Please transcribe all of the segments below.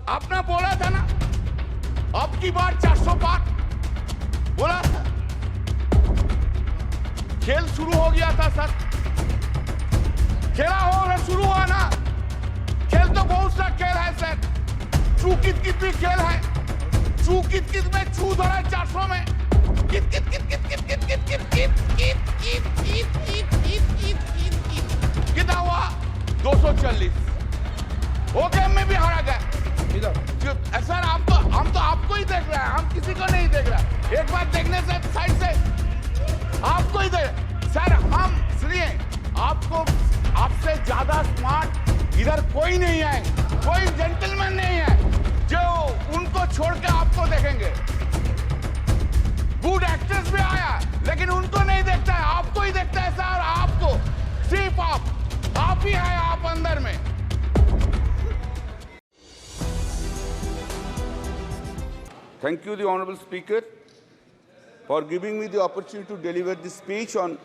आपने बोला था ना, अब की बार 400 पार बोला था। खेल शुरू हो गया था सर, खेला हो रहा शुरू हुआ ना। खेल तो बहुत सा खेल है सर, चू कित कित भी खेल है, चू कित कित में चू धरा 400 में, कित कित कित कित कित कित कित कित कित कित कित कित कित कित कित कित कितना हुआ 240। वो गेम में भी हारा गया। सर हम तो आपको ही देख रहे हैं, हम किसी को नहीं देख रहे। एक बार देखने से साइड से आपको ही देख। सर हम सुनिए, आपको आपसे ज्यादा स्मार्ट इधर कोई नहीं है, कोई जेंटलमैन नहीं है जो उनको छोड़ के आपको देखेंगे। गुड एक्टर्स भी आया लेकिन उनको नहीं देखता है, आपको ही देखता है सर। आपको सिर्फ आप ही है, आप अंदर में। Thank you, the Honorable Speaker, for giving me the opportunity to deliver this speech on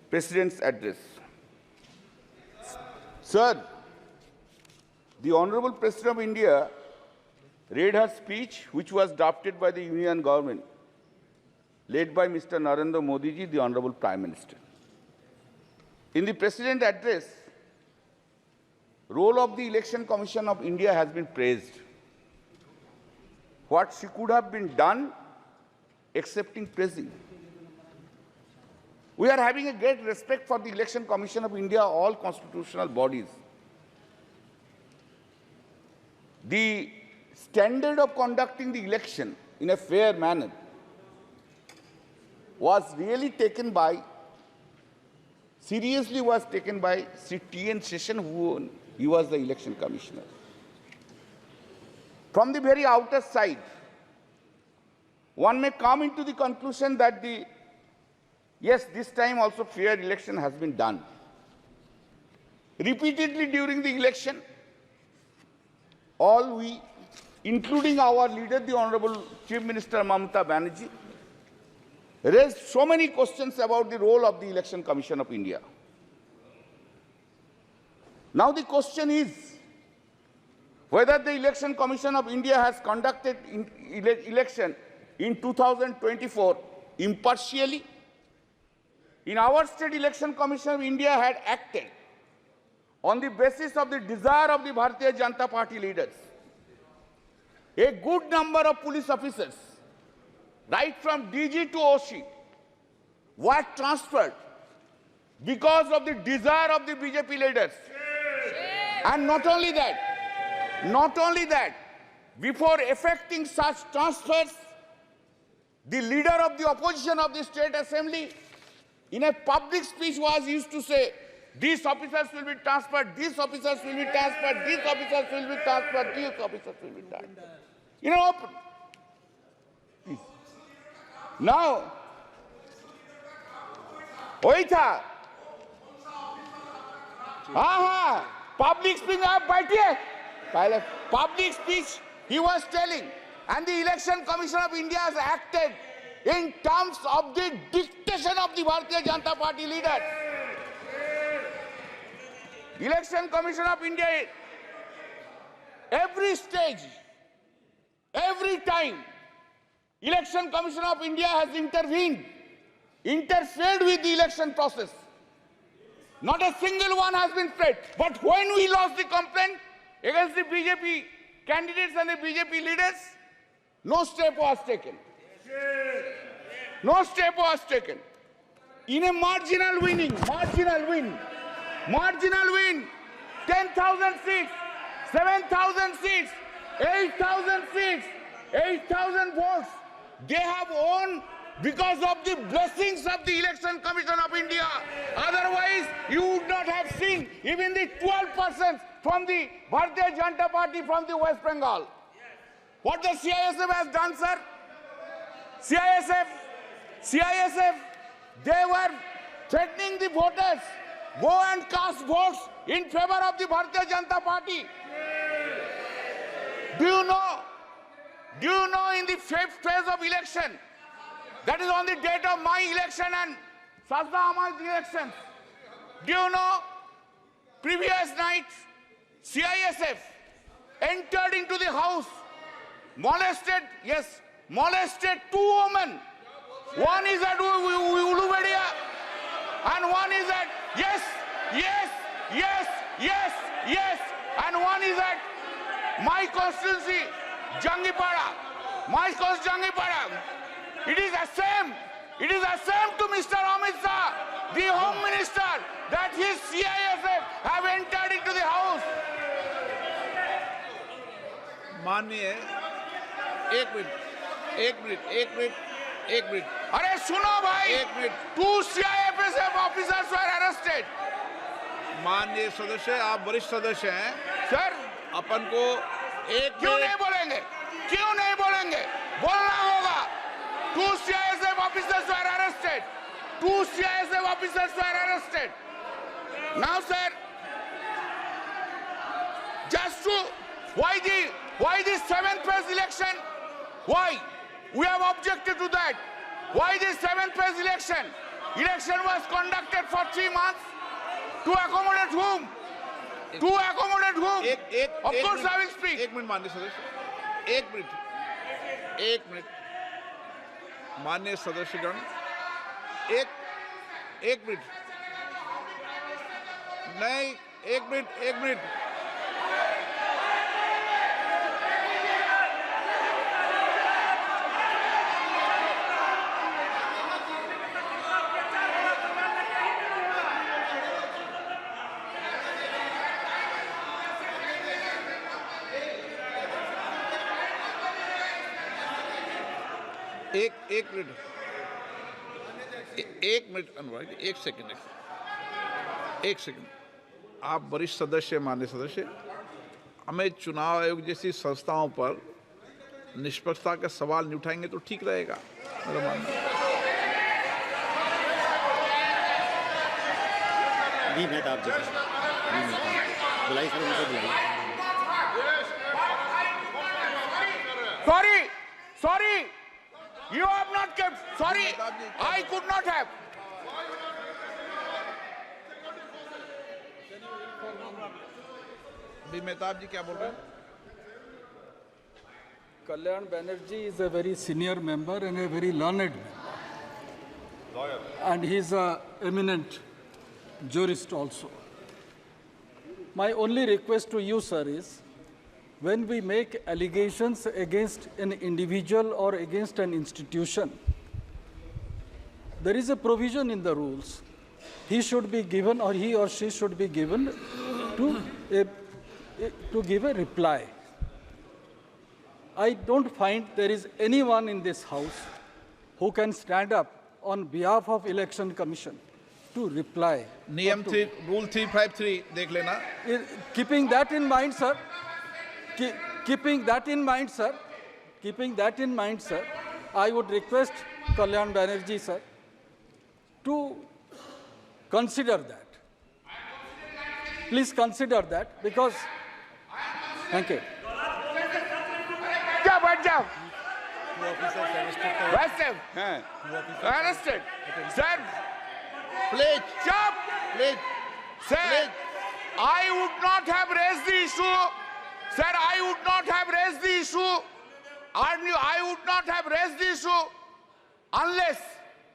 President's address. Sir, the Honorable President of India read her speech, which was drafted by the Union Government, led by Mr. Narendra Modi ji, the Honorable Prime Minister. In the President's address, role of the Election Commission of India has been praised. What she could have been done, excepting praising. We are having a great respect for the Election Commission of India, all constitutional bodies. The standard of conducting the election in a fair manner was really taken by, seriously was taken by Sri T.N. Seshan, he was the election commissioner. From the very outer side, one may come into the conclusion that yes, this time also fair election has been done. Repeatedly during the election, all we, including our leader, the Honorable Chief Minister Mamata Banerjee, raised so many questions about the role of the Election Commission of India. Now the question is, whether the Election Commission of India has conducted election in 2024 impartially. In our state, Election Commission of India had acted on the basis of the desire of the Bharatiya Janata Party leaders. A good number of police officers, right from DG to OC, were transferred because of the desire of the BJP leaders. And not only that, before effecting such transfers, the leader of the opposition of the state assembly, in a public speech, was used to say, these officers will be transferred, these officers will be transferred, these officers will be transferred, these officers will be transferred. You know, please. Now, Oita, public speech, public speech, he was telling, and the Election Commission of India has acted in terms of the dictation of the Bharatiya Janata Party leaders. Election Commission of India, every stage, every time, Election Commission of India has intervened, interfered with the election process. Not a single one has been paid. But when we lost the complaint against the BJP candidates and the BJP leaders, no step was taken. No step was taken. In a marginal win, 10,000 seats, 7,000 seats, 8,000 seats, 8,000 votes, they have won because of the blessings of the Election Commission of India. Otherwise, you would not have seen even the 12% from the Bharatiya Janata Party from the West Bengal. What the CISF has done, sir? CISF, they were threatening the voters, go and cast votes in favor of the Bharatiya Janata Party. Do you know in the fifth phase of election, that is on the date of my election and Sajda Ahmad's elections, do you know, previous night, CISF entered into the house, molested, yes, molested 2 women. One is at Ulubedia and one is at, yes, and one is at my constituency, Jangipada. My constituency, Jangipada. It is the same to Mr. Amit Shah, the Home Minister, that his CISF have entered into the house. माननीय एक minute अरे सुनो भाई, 2 CISF officers were arrested. माननीय सदस्य, आप वरिष्ठ सदस्य हैं सर, अपन को क्यों नहीं बोलेंगे? बोलना होगा. 2 CISF officers were arrested. 2 CISF officers were arrested. Now, sir, just to why the 7th phase election? Why? We have objected to that. Why the 7th phase election? Election was conducted for 3 months. To accommodate whom? Of course I will speak. एक minute माननीय सदस्य, एक minute माननीय सदस्यगण, एक minute नहीं, एक minute एक minute अनुराग, एक सेकंड, आप वरिष्ठ सदस्य, माननीय सदस्य, हमें चुनाव आयोग जैसी संस्थाओं पर निष्पक्षता का सवाल नहीं उठाएंगे तो ठीक रहेगा, मेरा मानना है। Sorry, you have not kept. Sorry, I could not have. Mehtab जी क्या बोल रहे हैं? Kalyan Banerjee is a very senior member and a very learned member. And he is an eminent jurist also. My only request to you, sir, is when we make allegations against an individual or against an institution, there is a provision in the rules. He should be given, or he or she should be given to give a reply. I don't find there is anyone in this house who can stand up on behalf of Election Commission to reply. नियम Rule 353 देख लेना. Keeping that in mind, sir, I would request Kalyan Banerjee, sir, to consider that. Please consider that, because, thank you. Arrested. Sir, Please. Sir, I would not have raised the issue. Sir, I would not have raised the issue. I would not have raised the issue unless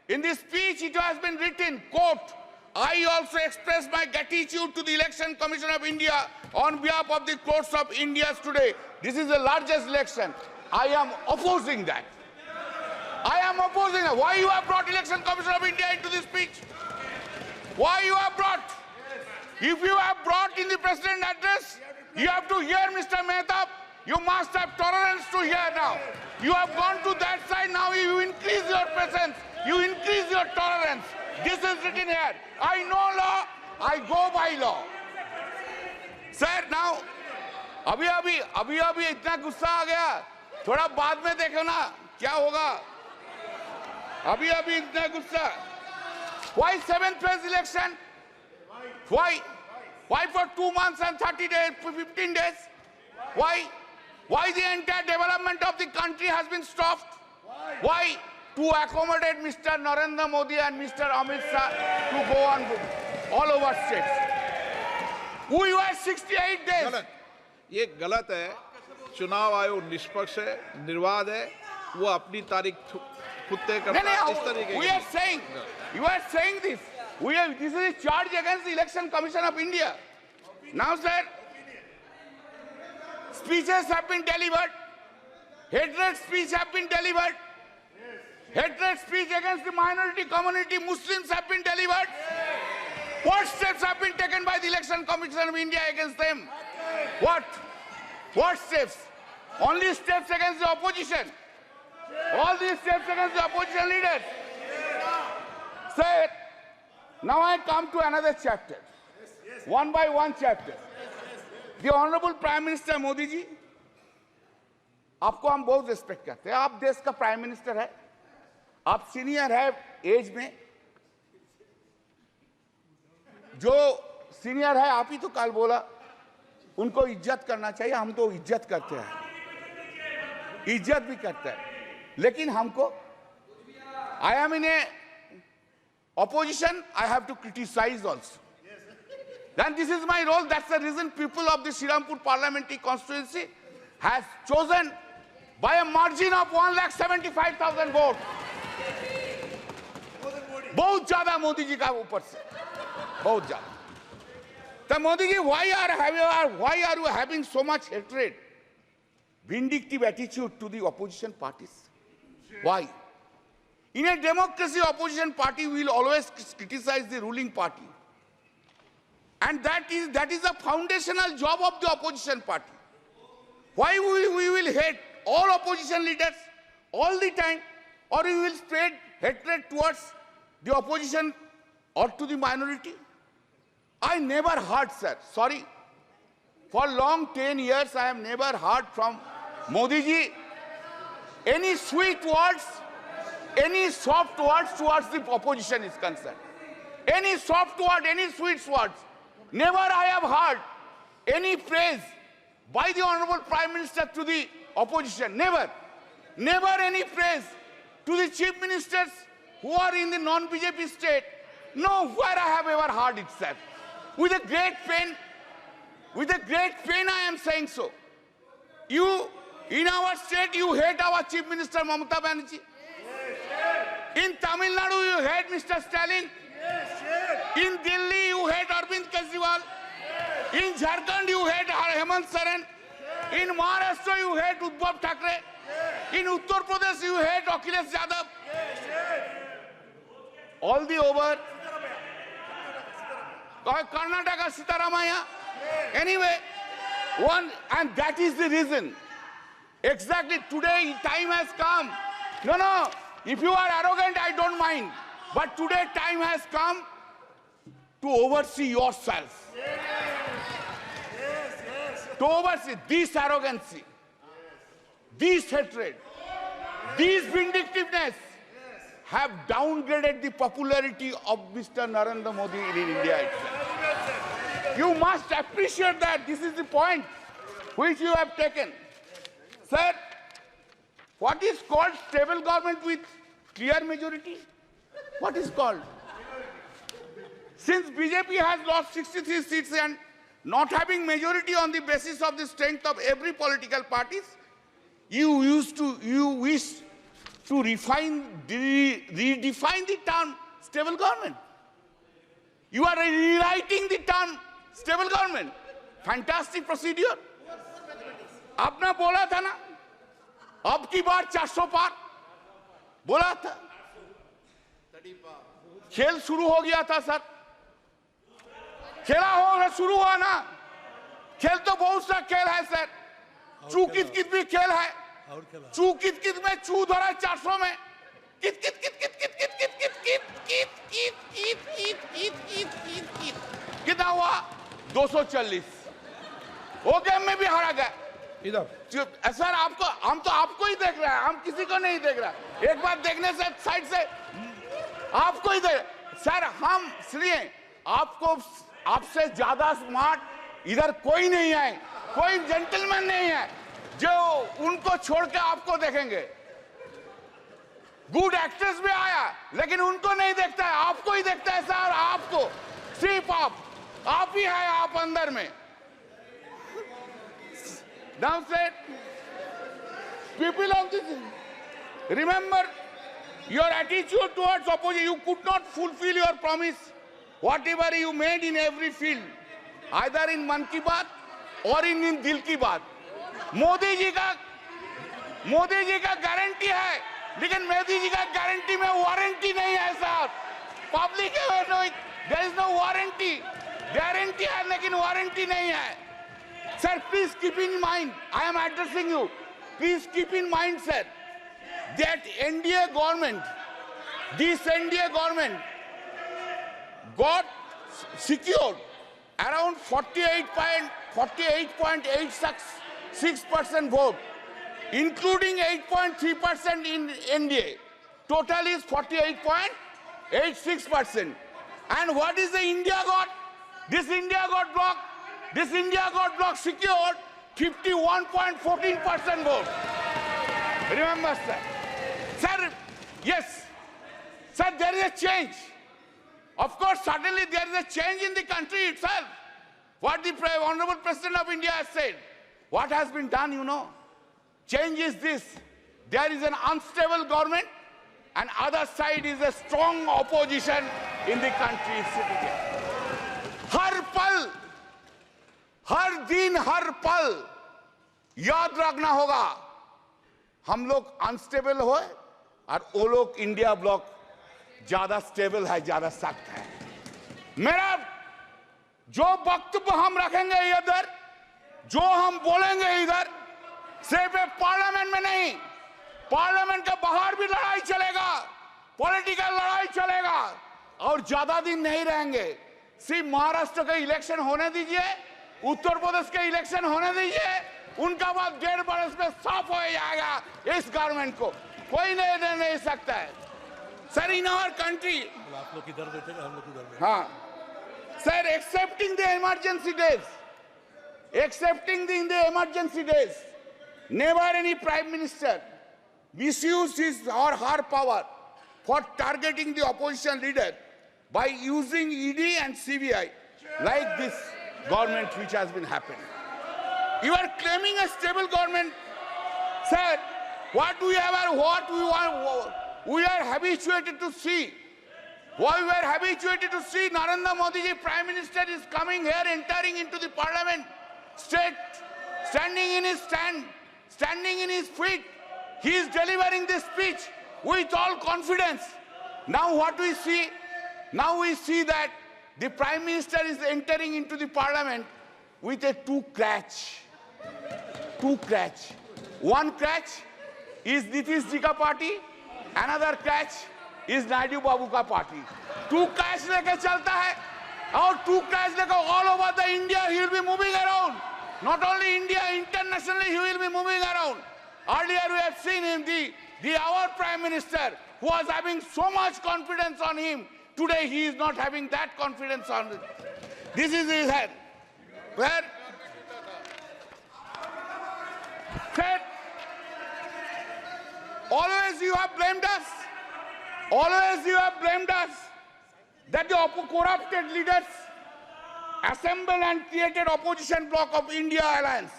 in this speech it has been written, quote, I also express my gratitude to the Election Commission of India on behalf of the courts of India today. This is the largest election. I am opposing that. Why you have brought Election Commission of India into this speech? Why you have brought? If you have brought in the President's address, you have to hear Mr. Mehtab. You must have tolerance to hear now. You have gone to that side, now you increase your presence. You increase your tolerance. This is written here. I know law, I go by law. Sir, now, अभी इतना गुस्सा आ गया, थोड़ा बाद में देखो ना क्या होगा. अभी इतना गुस्सा. Why 7th phase election? Why for 2 months and 30 days, 15 days? Why the entire development of the country has been stopped? Why? To accommodate Mr. Narendra Modi and Mr. Amit Shah to go on all over states. We were 68 days. ये गलत है। चुनाव आयोग निष्पक्ष है, निर्वाध है, वो अपनी तारीख खुद तय करता है। इस तरीके we are saying, you are saying this. This is a charge against the Election Commission of India. Now, sir, speeches have been delivered. Hatred speech have been delivered. Hatred speech against the minority community, Muslims have been delivered. What steps have been taken by the Election Commission of India against them? What? What steps? Only steps against the opposition. All these steps against the opposition leaders. Sir, now I come to another chapter. One by one chapter. The Honorable Prime Minister Modi ji, आपको हम बहुत respect करते हैं। आप देश का prime minister है, आप सीनियर है एज में। जो सीनियर है, आप ही तो कल बोला उनको इज्जत करना चाहिए। हम तो इज्जत करते हैं, इज्जत भी करते हैं, लेकिन हमको I am in A opposition, I have to criticize also. Then this is my role. That's the reason people of the Srirampur parliamentary constituency has chosen by a margin of 1,75,000 votes. बहुत ज्यादा मोदी जी का ऊपर से, बहुत ज्यादा। तो Modi ji, why are you having so much hatred, vindictive attitude to the opposition parties? Why? In a democracy, opposition party will always criticize the ruling party. And that is a foundational job of the opposition party. Why we will hate all opposition leaders all the time, or we will spread hatred towards the opposition or to the minority? I never heard, sir, sorry, for long 10 years I have never heard from Modi ji any sweet words, any soft words towards the opposition is concerned. Any soft word, any sweet words. Never I have heard any praise by the Honorable Prime Minister to the opposition. Never. Never any praise to the chief ministers who are in the non-BJP state. Nowhere I have ever heard it said. With a great pain I am saying so. You, in our state, you hate our chief minister Mamata Banerjee. In Tamil Nadu, you hate Mr. Stalin. In Delhi, you hate Arvind Kejriwal. In Jharkhand, you hate Hemant Soren. In Maharashtra, you hate Uddhav Thackeray. In Uttar Pradesh, you hate Akhilesh Yadav. All the over. Karnataka, Sitaramaya. Anyway, and that is the reason. Exactly today, time has come. No. If you are arrogant, I don't mind. But today, time has come to oversee yourself. To oversee this arrogancy, this hatred, this vindictiveness have downgraded the popularity of Mr. Narendra Modi in India itself. You must appreciate that. This is the point which you have taken. Sir, what is called stable government with clear majority? What is called? Since BJP has lost 63 seats and not having majority on the basis of the strength of every political parties, you wish to redefine the term stable government. You are rewriting the term stable government. Fantastic procedure. आपने बोला था ना, अब की बार 400 पार बोला था। खेल शुरू हो गया था सर, खेला हो शुरू हुआ ना। खेल तो बहुत सा खेल है सर, चू कित कित भी खेल है। चू कित कित में चू धरा 400 में कित कित कित कित कित कित कित कित कित कित कित कित कित कित कित कित कितना हुआ 240। वो गेम में भी हारा गया। इधर सर आपको, हम तो आपको ही देख रहे हैं, हम किसी को नहीं देख रहा। एक बार देखने से साइड से आपको ही देख सर। हम सुनिए, आपको आपसे ज्यादा स्मार्ट इधर कोई नहीं है, कोई जेंटलमैन नहीं है जो उनको छोड़ के आपको देखेंगे। गुड एक्टर्स भी आया लेकिन उनको नहीं देखता है, आपको ही देखता है सर। आपको सिर्फ आप ही है, आप अंदर में Now, sir, people of this, remember your attitude towards opposition. You could not fulfill your promise, whatever you made in every field, either in Mann Ki Baat or in Dil Ki Baat. Modi ji का guarantee है, लेकिन मोदी जी का guarantee में warranty नहीं है साहब. Public there is no warranty. Guarantee है लेकिन वारंटी नहीं है. Sir, please keep in mind, I am addressing you. Please keep in mind, sir, that NDA government, this NDA government got secured around 48.86% vote, including 8.3% in NDA. Total is 48.86%. And what is the India got? This India got bloc secured 51.14% vote. Remember, sir. Sir, yes. Sir, there is a change. Of course, suddenly there is a change in the country itself. What the Honorable President of India has said. What has been done, you know? Change is this. There is an unstable government, and other side is a strong opposition in the country sitting here. हर पल, हर दिन, हर पल याद रखना होगा, हम लोग unstable हो और वो लोग इंडिया ब्लॉक ज्यादा स्टेबल है, ज्यादा सख्त है. मेरा जो वक्तव्य हम रखेंगे इधर, जो हम बोलेंगे इधर, सिर्फ पार्लियामेंट में नहीं, पार्लियामेंट के बाहर भी लड़ाई चलेगा, पॉलिटिकल लड़ाई चलेगा, और ज्यादा दिन नहीं रहेंगे. सिर्फ महाराष्ट्र का इलेक्शन होने दीजिए, उत्तर प्रदेश के इलेक्शन होने दीजिए, उनका बाद 1.5 बरस में साफ हो जाएगा इस गवर्नमेंट को, कोई नहीं सकता है. सर, इन आवर कंट्री, आप लोग किधर बैठे हम लोग किधर बैठे. हाँ sir, accepting the emergency days, never any prime minister misused his or her power for targeting the opposition leader by using ED and CBI like this government which has been happening. You are claiming a stable government. Sir, what we are habituated to see. What we are habituated to see, Narendra Modi ji, Prime Minister, is coming here, entering into the parliament, standing in his feet. He is delivering this speech with all confidence. Now what we see? Now we see that the Prime Minister is entering into the parliament with a two crutch. One crutch is Nitish ji ka party, another crutch is Naidu Babu ka party. Two crutch leke chalta hai, और two crutch leke all over the India he will be moving around. Not only India, internationally he will be moving around. Earlier we have seen him, our Prime Minister, who was having so much confidence on him. Today he is not having that confidence on him. This is his head. Where? Said, always you have blamed us. Always you have blamed us that the corrupted leaders assembled and created opposition bloc of India Alliance.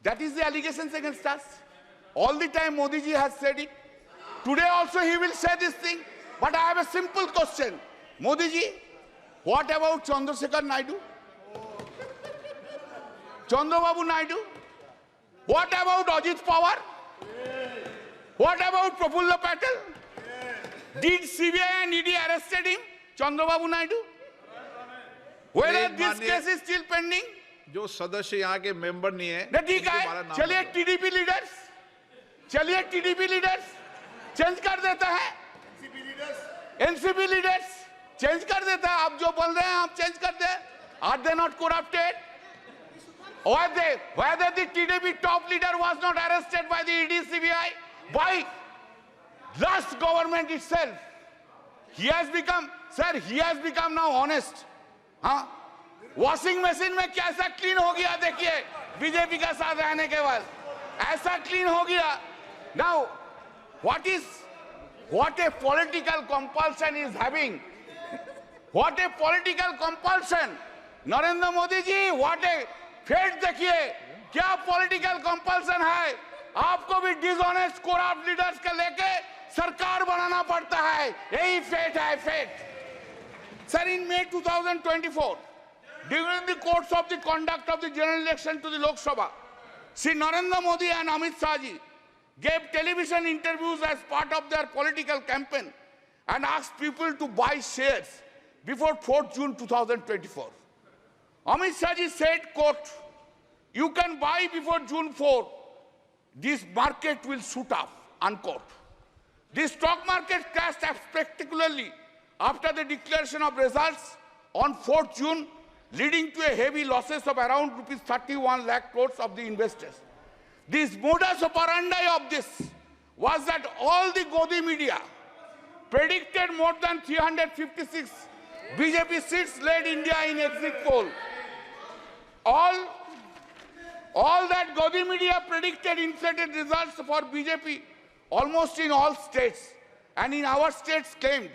That is the allegations against us. All the time Modi ji has said it. Today also he will say this thing. But I have a simple question. Modi ji, what about Chandrasekhar Naidu? Chandrababu Naidu? What about Ajit Pawar? What about Prafulla Patel? Did CBI and ED arrested him? Chandrababu Naidu? Whether this case is still pending? जो सदस्य यहाँ के member नहीं है, ठीक है, चलिए TDP leaders change कर देता है, एनसीपी लीडर्स चेंज कर देता है. आप जो बोल रहे हैं आप चेंज कर दे. Are they not corrupted? Whether the TDP top leader was not arrested by the ED CBI, by last government itself, he has become now honest. हाँ, वॉशिंग मशीन में कैसा क्लीन हो गया देखिए बीजेपी का साथ रहने के बाद, ऐसा क्लीन हो गया. Now, what a political compulsion is having. What a political compulsion. Narendra Modi ji, what a fate देखिए. क्या पॉलिटिकल कंपल्सन है? आपको भी डिसऑनेस्ट करप्ट लीडर्स के लेके सरकार बनाना पड़ता है, यही फेट है, fate. Sir, in May 2024, during the course of the conduct of the general election to the Lok Sabha, Shri Narendra Modi and Amit Shah ji gave television interviews as part of their political campaign and asked people to buy shares before 4th June 2024. Amit Shah ji said, quote, "You can buy before June 4. This market will shoot up," unquote. The stock market crashed spectacularly after the declaration of results on 4th June, leading to a heavy losses of around rupees 31 lakh crores of the investors. This modus operandi of this was that all the Godi media predicted more than 356 BJP seats led India in exit poll. All that Godi media predicted inflated results for BJP almost in all states, and in our states claimed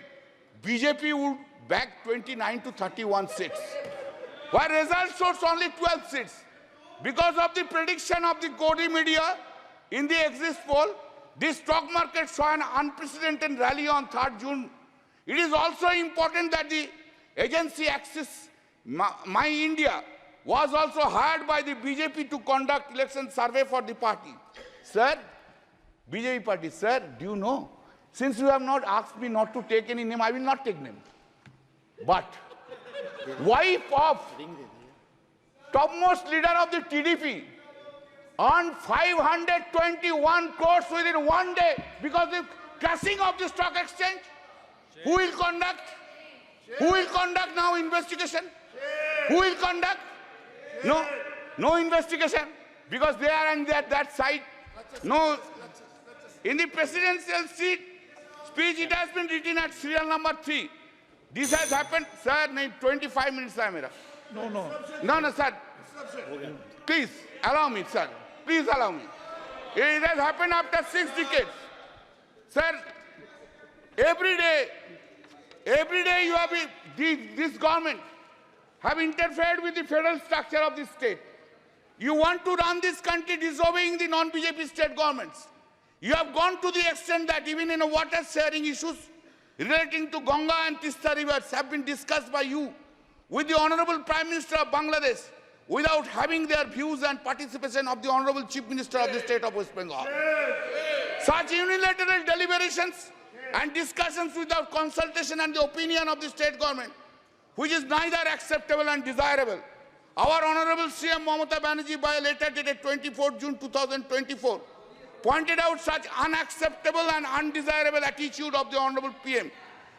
BJP would bag 29 to 31 seats, while results showed only 12 seats. Because of the prediction of the Godi media in the exit poll, the stock market saw an unprecedented rally on 3rd June. It is also important that the agency Axis My India was also hired by the BJP to conduct election survey for the party. Sir, BJP party, sir, do you know? Since you have not asked me not to take any name, I will not take name. But wife of topmost leader of the TDP earned 521 crores within one day because of the crashing of the stock exchange. Who will conduct? Who will conduct now investigation? Who will conduct? No investigation, because they are on that side. No. In the presidential speech, it has been written at serial number 3. This has happened, sir. 25 minutes, sir. No, sir. Please allow me, sir. Please allow me. It has happened after 6 decades, sir. Every day you have this government have interfered with the federal structure of the state. You want to run this country disobeying the non-BJP state governments. You have gone to the extent that even in water sharing issues relating to Ganga and Tista rivers have been discussed by you with the Honorable Prime Minister of Bangladesh without having their views and participation of the Honorable Chief Minister of the state of West Bengal. Such unilateral deliberations and discussions without consultation and the opinion of the state government, which is neither acceptable and desirable. Our Honorable CM Mamata Banerjee, by a letter dated 24 June 2024, pointed out such unacceptable and undesirable attitude of the Honorable PM.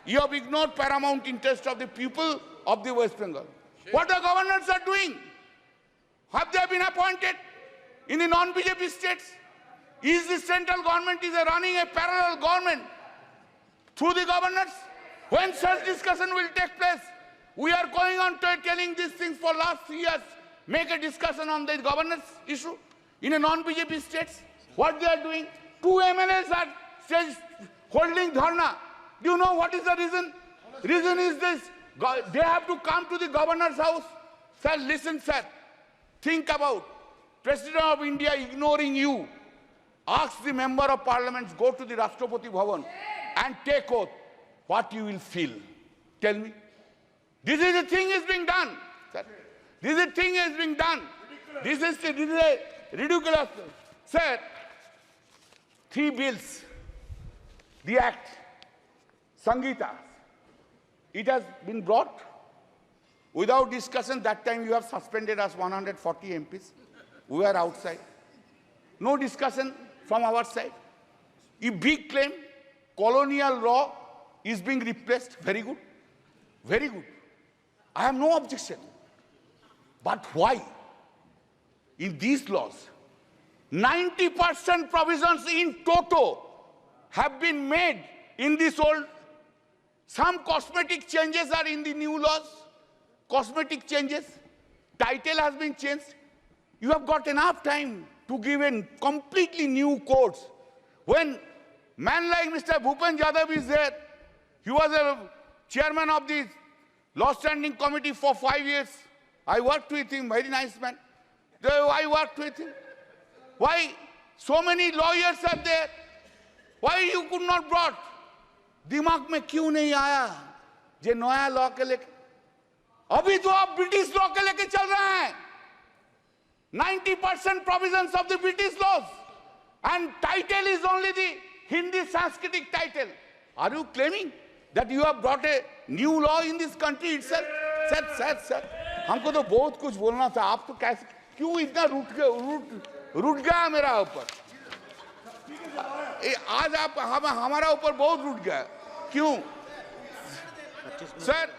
You have ignored paramount interest of the people of the West Bengal. What the governors are doing? Have they been appointed in the non-BJP states? Is the central government running a parallel government through the governors? When such discussion will take place? We are going on to telling these things for last 3 years. Make a discussion on the governance issue in a non-BJP states. What they are doing? 2 MLAs are holding dharna. Do you know what is the reason? Reason is this. They have to come to the governor's house. Sir, listen, sir. Think about President of India ignoring you. Ask the member of parliament, go to the Rashtrapati Bhavan and take oath. What you will feel. Tell me. This is the thing is being done. Sir. This is the thing is being done. This is a ridiculous. Sir, 3 bills, the act, Sangeeta, it has been brought without discussion. That time you have suspended us 140 MPs. We were outside. No discussion from our side. A big claim, colonial law is being replaced. Very good. Very good. I have no objection. But why? In these laws, 90% provisions in toto have been made in this old. Some cosmetic changes are in the new laws. Cosmetic changes. Title has been changed. You have got enough time to give in completely new codes. When man like Mr. Bhupen Yadav is there, he was a chairman of the Law Standing Committee for 5 years. I worked with him, very nice man. I worked with him. Why so many lawyers are there? Why you could not brought? दिमाग में क्यों नहीं आया जे नया law के लेके? अभी तो आप ब्रिटिश लॉ के लेके चल रहे हैं. 90% provisions of the British laws, and title is only the Hindi Sanskritic title. Are you claiming that you have brought a new law in this country itself? Sir, हमको तो बहुत कुछ बोलना था. आप तो कैसे क्यों इतना रूठ गया मेरा ऊपर? आज आप हमारा ऊपर बहुत रूठ गया. क्यों? Sir,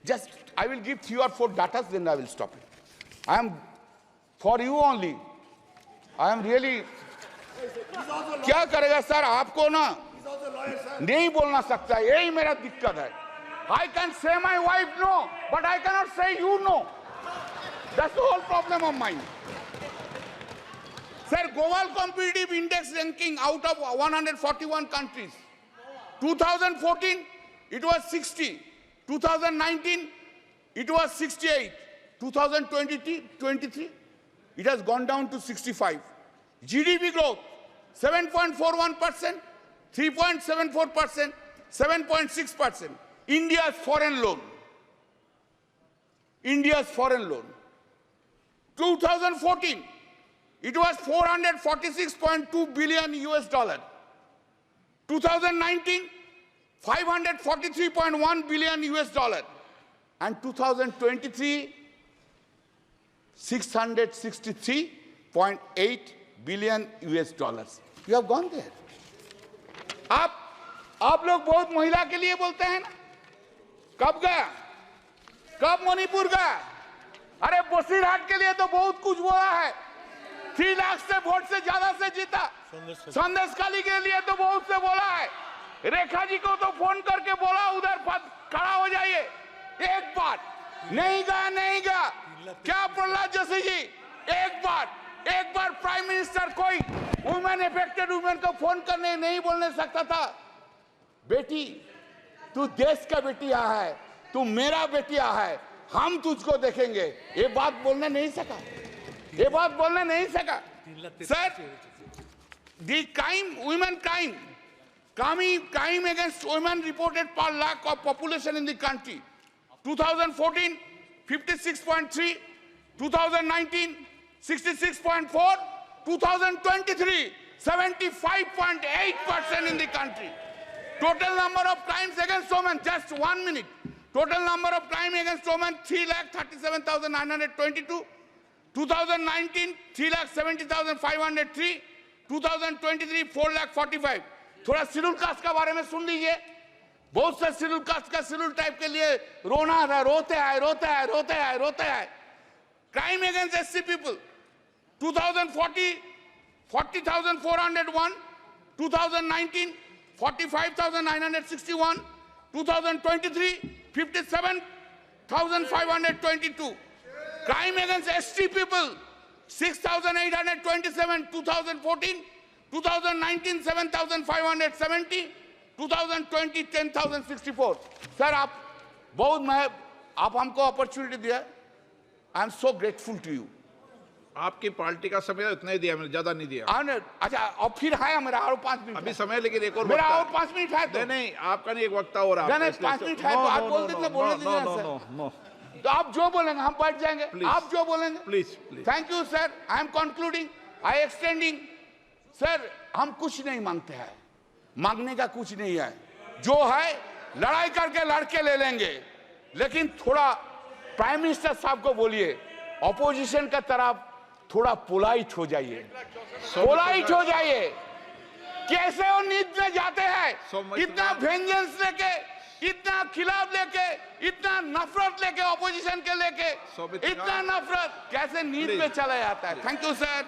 just I will give 3 or 4 datas, then I will stop it. I am for you only. I am really. क्या करेगा सर? आपको ना नहीं बोलना सकता, यही मेरा दिक्कत है. I can say my wife no, but I cannot say you no. That's the whole problem of mine. Sir, global competitive index ranking out of 141 countries. 2014, it was 60. 2019, it was 68. 2023, it has gone down to 65. GDP growth, 7.41%, 3.74%, 7.6%. India's foreign loan. 2014, it was 446.2 billion US dollar. 2019, 543.1 billion US dollar. And 2023, 663.8 billion US dollars. You have gone there. आप लोग बहुत महिला के लिए बोलते हैं ना? कब गया? कब मणिपुर गया? अरे बसीरहाट के लिए तो बहुत कुछ बोला है. 3 लाख से वोट से ज्यादा से जीता. संदेशखाली के लिए तो बहुत से बोला है. रेखा जी को तो फोन करके बोला उधर खड़ा हो जाइए. एक बार नहीं गया. क्या प्रहलाद जोशी जी, एक बार प्राइम मिनिस्टर कोई वुमेन अफेक्टेड वुमेन को फोन करने नहीं बोलने सकता था? बेटी, तू देश का बेटिया है, तू मेरा बेटिया है, हम तुझको देखेंगे. ये बात बोलने नहीं सका. Sir, the crime against women reported per lakh of population in the country. 2014, 56.3, 2019, 66.4, 2023, 75.8% in the country. Total number of crimes against women, just 1 minute. Total number of crimes against women, 3,37,922. 2019, 3,70,503. 2023, 4,45,000. थोड़ा शेड्यूल कास्ट का बारे में सुन लीजिए. बहुत से schedule caste का schedule type के लिए रोते हैं. Crime against SC people, 2040, 40,401. 2019, 45,961. 2023, 57,522. Crime against ST people, 6,827. 2014, 2019, 7,570. 2020, 10,064. Sir, आप हमको अपॉर्चुनिटी दिया. I am so grateful to you. आपकी पार्टी का समय इतना ही दिया, मैंने ज्यादा नहीं दिया. अच्छा, और फिर है मेरा और 5 मिनट अभी समय, लेकिन एक और मेरा और 5 मिनट है. तो नहीं, आपका नहीं, एक वक्ता और आप. नहीं, 5 मिनट है तो आप बोल दीजिए. बोलने दीजिए सर. तो आप जो बोलेंगे हम बैठ जाएंगे. आप जो बोलेंगे. Please. Thank you sir. I am concluding, I extending. Sir, हम कुछ नहीं मांगते हैं, मांगने का कुछ नहीं है. जो है लड़ाई करके लड़के ले लेंगे, लेकिन थोड़ा प्राइम मिनिस्टर साहब को बोलिए, ऑपोजिशन का तरफ थोड़ा पोलाइट हो जाइए. कैसे वो नींद में जाते हैं, इतना वेंजेंस लेके, इतना खिलाफ लेके, इतना नफरत लेके, ऑपोजिशन के लेके, इतना नफरत कैसे नींद में चला जाता है. Thank you sir.